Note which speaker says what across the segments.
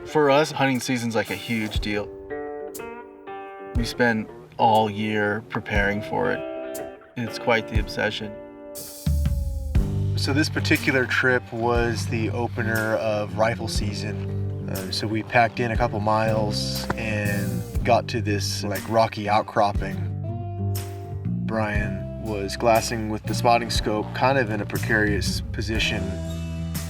Speaker 1: For us, hunting season's like a huge deal. We spend all year preparing for it. It's quite the obsession.
Speaker 2: So this particular trip was the opener of rifle season. So we packed in a couple miles and got to this like rocky outcropping. Bryan was glassing with the spotting scope, kind of in a precarious position.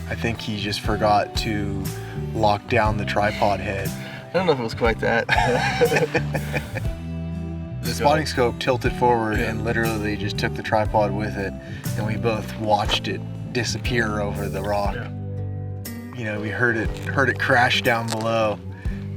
Speaker 2: I think he just forgot to lock down the tripod head.
Speaker 1: I don't know if it was quite that.
Speaker 2: The spotting scope tilted forward and literally just took the tripod with it, and we both watched it disappear over the rock.
Speaker 1: Yeah.
Speaker 2: You know, we heard it crash down below,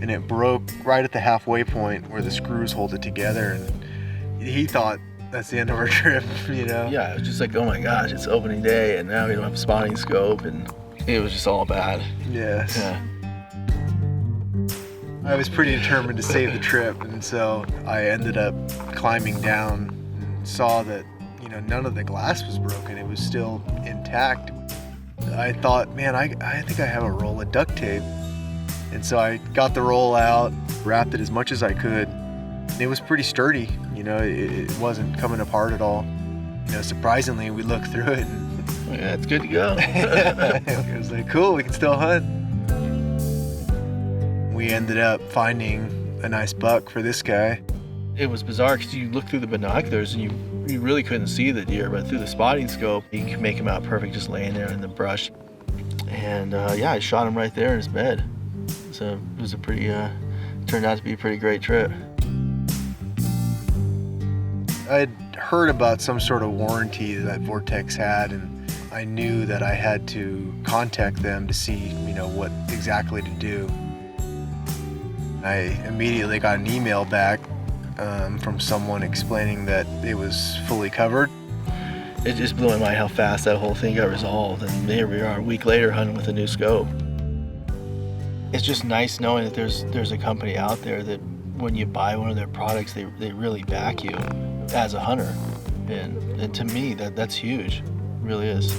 Speaker 2: and it broke right at the halfway point where the screws hold it together, and he thought that's the end of our trip, you know?
Speaker 1: Yeah, it was just like, oh my gosh, it's opening day, and now we don't have a spotting scope, and it was just all bad.
Speaker 2: Yes.
Speaker 1: Yeah.
Speaker 2: I was pretty determined to save the trip, and so I ended up climbing down and saw that, you know, none of the glass was broken. It was still intact. I thought, man, I think I have a roll of duct tape. And so I got the roll out, wrapped it as much as I could. And it was pretty sturdy, you know, it wasn't coming apart at all. You know, surprisingly, we looked through it and
Speaker 1: Yeah, it's good to go.
Speaker 2: it was like, cool, we can still hunt. We ended up finding a nice buck for this guy.
Speaker 1: It was bizarre because you look through the binoculars and you really couldn't see the deer, but through the spotting scope, you could make him out perfect just laying there in the brush. And yeah, I shot him right there in his bed. So it was a pretty, turned out to be a pretty great trip.
Speaker 2: I'd heard about some sort of warranty that Vortex had, and I knew that I had to contact them to see, you know, what exactly to do. I immediately got an email back from someone explaining that it was fully covered.
Speaker 1: It just blew my mind how fast that whole thing got resolved, and here we are a week later hunting with a new scope. It's just nice knowing that there's a company out there that when you buy one of their products, they really back you as a hunter, and to me that's huge, it really is.